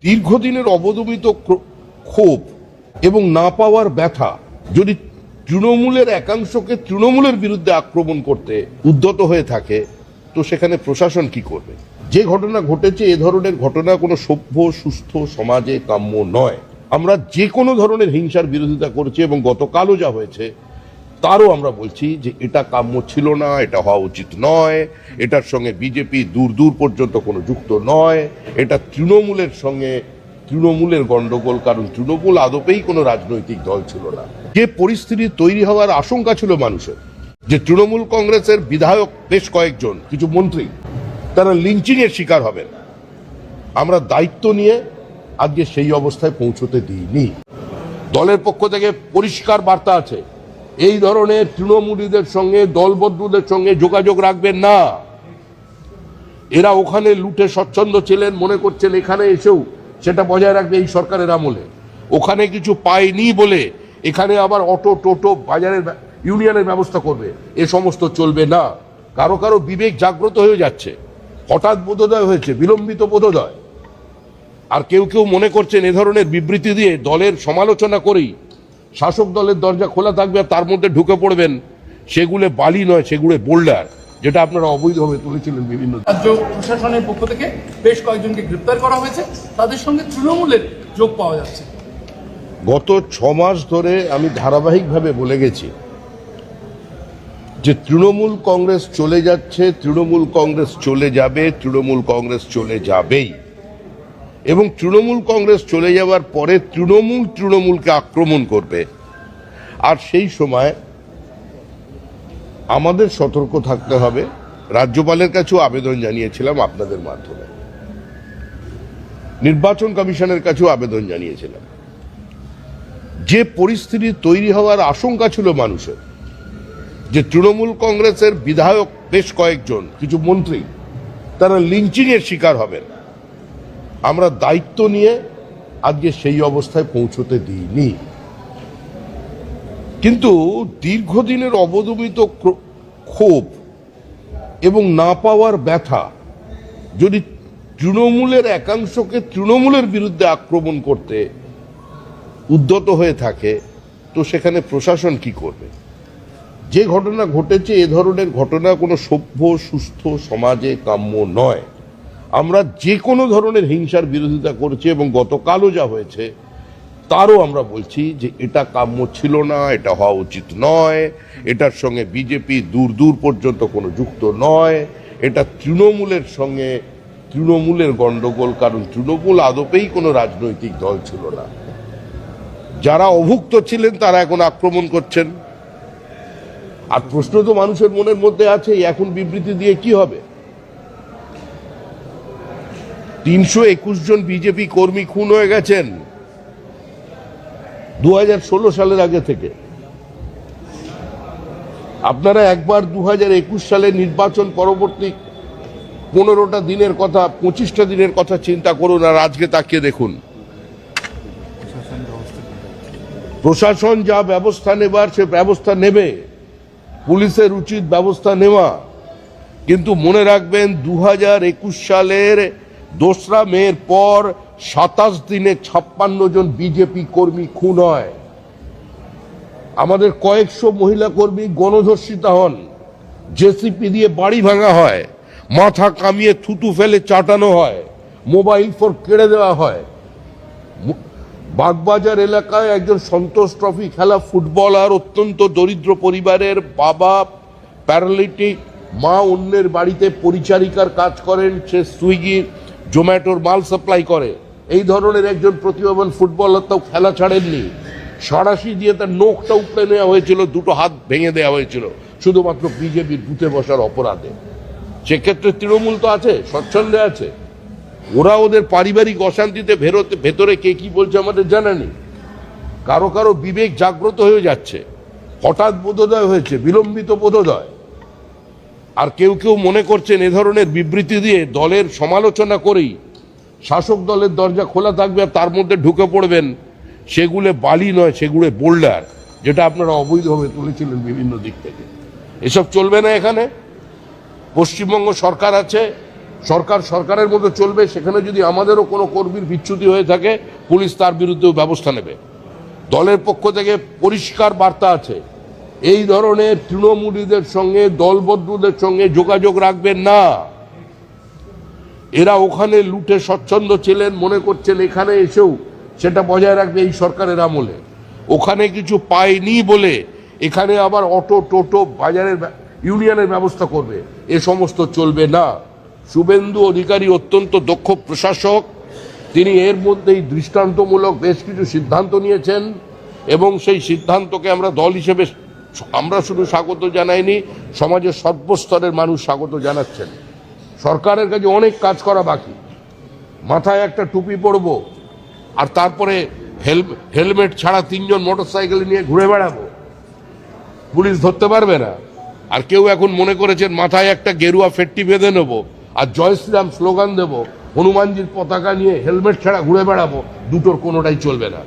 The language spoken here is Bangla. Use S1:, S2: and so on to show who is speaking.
S1: দীর্ঘদিনের অবদমিত ক্ষোভ এবং না পাওয়ার ব্যথা যদি তৃণমূলের একাংশকে তৃণমূলের বিরুদ্ধে আক্রমণ করতে উদ্যত হয়ে থাকে, তো সেখানে প্রশাসন কি করবে? যে ঘটনা ঘটেছে, এ ধরনের ঘটনা কোনো সভ্য সুস্থ সমাজে কাম্য নয়। আমরা যে কোনো ধরনের হিংসার বিরোধিতা করছি এবং গতকালও যা হয়েছে তারও আমরা বলছি যে এটা কাম্য ছিল না, এটা হওয়া উচিত নয়, এটার সঙ্গে বিজেপি দূর দূর পর্যন্ত কোনো যুক্ত নয়, এটা তৃণমূলের সঙ্গে তৃণমূলের গন্ডগোল, কারণ তৃণমূল আদপেই কোনো রাজনৈতিক দল ছিল না। যে পরিস্থিতি তৈরি হওয়ার আশঙ্কা ছিল মানুষের, যে তৃণমূল কংগ্রেসের বিধায়ক বেশ কয়েকজন, কিছু মন্ত্রী তারা লিঞ্চিং এর শিকার হবেন, আমরা দায়িত্ব নিয়ে আজকে সেই অবস্থায় পৌঁছতে দিইনি। দলের পক্ষ থেকে পরিষ্কার বার্তা আছে, এই ধরনের তৃণমূলীদের সঙ্গে দলবদ্ধদের সঙ্গে যোগাযোগ রাখবেন না। এরা ওখানে লুটে স্বচ্ছন্দ ছিলেন, মনে করছেন এখানে এসেও সেটা বজায় রাখবে এই সরকারের আমলে। ওখানে কিছু পায়নি বলে এখানে আবার অটো টোটো বাজারের ইউনিয়নের ব্যবস্থা করবে, এ সমস্ত চলবে না। কারো কারো বিবেক জাগ্রত হয়ে যাচ্ছে, হঠাৎ বোধোদয় হয়েছে, বিলম্বিত বোধোদয়। আর কেউ কেউ মনে করছেন এ ধরনের বিবৃতি দিয়ে দলের সমালোচনা করেই শাসক দলের দরজা খোলা থাকবে আর তার মধ্যে ঢুকে পড়বেন। সেগুলো বালি নয়, সেগুলো বোল্ডার, যেটা আপনারা অবৈধভাবে তুলেছিলেন। বিভিন্ন
S2: রাজ্য প্রশাসনের পক্ষ থেকে বেশ কয়েকজনকে গ্রেপ্তার করা হয়েছে, তাদের সঙ্গে তৃণমূলের যোগ পাওয়া যাচ্ছে।
S1: গত 6 মাস ধরে আমি ধারাবাহিকভাবে বলে গেছি যে তৃণমূল কংগ্রেস চলে যাচ্ছে, তৃণমূল কংগ্রেস চলে যাবে, তৃণমূল কংগ্রেস চলে যাবেই। এবং তৃণমূল কংগ্রেস চলে যাওয়ার পরে তৃণমূলকে আক্রমণ করবে। আর সেই সময় আমাদের সতর্ক থাকতে হবে। রাজ্যপালের কাছেও আবেদন জানিয়েছিলাম আপনাদের মাধ্যমে, নির্বাচন কমিশনের কাছেও আবেদন জানিয়েছিলাম। যে পরিস্থিতি তৈরি হওয়ার আশঙ্কা ছিল মানুষের, যে তৃণমূল কংগ্রেসের বিধায়ক বেশ কয়েকজন, কিছু মন্ত্রী তারা লিঞ্চিং এর শিকার হবেন, আমরা দায়িত্ব নিয়ে আজকে সেই অবস্থায় পৌঁছতে দিইনি। কিন্তু দীর্ঘদিনের অবদমিত ক্ষোভ এবং না পাওয়ার ব্যথা যদি তৃণমূলের একাংশকে তৃণমূলের বিরুদ্ধে আক্রমণ করতে উদ্যত হয়ে থাকে, তো সেখানে প্রশাসন কি করবে? যে ঘটনা ঘটেছে, এ ধরনের ঘটনা কোনো সভ্য সুস্থ সমাজে কাম্য নয়। আমরা যে কোনো ধরনের হিংসার বিরোধিতা করছি এবং গতকালও যা হয়েছে তারও আমরা বলছি যে এটা কাম্য ছিল না, এটা হওয়া উচিত নয়, এটার সঙ্গে বিজেপি দূর দূর পর্যন্ত কোনো যুক্ত নয়, এটা তৃণমূলের সঙ্গে তৃণমূলের গন্ডগোল, কারণ তৃণমূল আদপেই কোনো রাজনৈতিক দল ছিল না। যারা অভুক্ত ছিলেন তারা এখন আক্রমণ করছেন। আর প্রশ্ন তো মানুষের মনের মধ্যে আছে, এখন বিবৃতি দিয়ে কি হবে? 321 জন বিজেপি কর্মী খুন হয়ে গেছেন 2016 সালের আগে থেকে। আপনারা একবার 2021 সালে নির্বাচন পরবর্তী 15টা দিনের কথা, 25টা দিনের কথা চিন্তা করুন, আর আজকে তাকিয়ে দেখুন। প্রশাসন যা ব্যবস্থা নেবার সে ব্যবস্থা নেবে, পুলিশের উচিত ব্যবস্থা নেওয়া। কিন্তু মনে রাখবেন 2021 সালের 2রা মের পর 27 দিনে 56 জন বিজেপি কর্মী খুন হয়। আমাদের কয়েকশো মহিলা কর্মী গণধর্ষিতা হন, জেসিপি দিয়ে বাড়ি ভাঙা হয়, মাথা কামিয়ে থুতু ফেলে চাটানো হয়, মোবাইল ফোন কেড়ে দেওয়া হয়। বাগবাজার এলাকায় একজন সন্তোষ ট্রফি খেলা ফুটবলার, অত্যন্ত দরিদ্র পরিবারের বাবা, প্যারালিটিক মা, অন্যের বাড়িতে পরিচারিকার কাজ করেন, সে সুইগি জোম্যাটোর মাল সাপ্লাই করে। এই ধরনের একজন প্রতিভাবান ফুটবলার তাও খেলা ছাড়েননি, সাঁড়াশি দিয়ে তার নোখটা উপড়ে নেওয়া হয়েছিল, 2টো হাত ভেঙে দেওয়া হয়েছিল শুধুমাত্র বিজেপির বুথে বসার অপরাধে। সেক্ষেত্রে তৃণমূল তো আছে, স্বচ্ছন্দে আছে, ওরা ওদের পারিবারিক অশান্তিতে ভেতরে কে কি বলছে আমাদের জানা নেই। কারো কারো বিবেক জাগ্রত হয়ে যাচ্ছে, হঠাৎ বোধোদয় হয়েছে, বিলম্বিত বোধোদয়। আর কেউ কেউ মনে করছেন এ ধরনের বিবৃতি দিয়ে দলের সমালোচনা করেই শাসক দলের দরজা খোলা থাকবে আর তার মধ্যে ঢুকে পড়বেন। সেগুলো বালি নয়, সেগুলো বোল্ডার, যেটা আপনারা অবৈধভাবে তুলেছিলেন বিভিন্ন দিক থেকে। এসব চলবে না। এখানে পশ্চিমবঙ্গ সরকার আছে, সরকার সরকারের মতো চলবে, সেখানে যদি আমাদেরও কোনো কর্মীর বিচ্যুতি হয়ে থাকে পুলিশ তার বিরুদ্ধেও ব্যবস্থা নেবে। দলের পক্ষ থেকে পরিষ্কার বার্তা আছে, এই ধরনের তৃণমূলীদের সঙ্গে দলবদ্ধদের সঙ্গে যোগাযোগ রাখবেন না। এরা ওখানে লুটে স্বচ্ছন্দ ছিলেন, মনে করছেন এখানে এসেও সেটা বজায় রাখবে এই সরকারের আমলে। ওখানে কিছু পায়নি বলে এখানে আবার অটো টোটো বাজারের ইউনিয়নের ব্যবস্থা করবে, এ সমস্ত চলবে না। শুভেন্দু অধিকারী অত্যন্ত দক্ষ প্রশাসক, তিনি এর মধ্যেই দৃষ্টান্তমূলক বেশ কিছু সিদ্ধান্ত নিয়েছেন এবং সেই সিদ্ধান্তকে আমরা দল হিসেবে আমরা শুধু স্বাগত জানাইনি, সমাজের সর্বস্তরের মানুষ স্বাগত জানাচ্ছেন। সরকারের কাছে অনেক কাজ করা বাকি। মাথায় একটা টুপি পরবো আর তারপরে হেলমেট ছাড়া 3 জন মোটরসাইকেল নিয়ে ঘুরে বেড়াবো, পুলিশ ধরতে পারবে না। আর কেউ এখন মনে করেছেন মাথায় একটা গেরুয়া ফেট্টি বেঁধে নেবো আর জয় শ্রীরাম স্লোগান দেবো, হনুমানজির পতাকা নিয়ে হেলমেট ছাড়া ঘুরে বেড়াবো, দুটোর কোনোটাই চলবে না।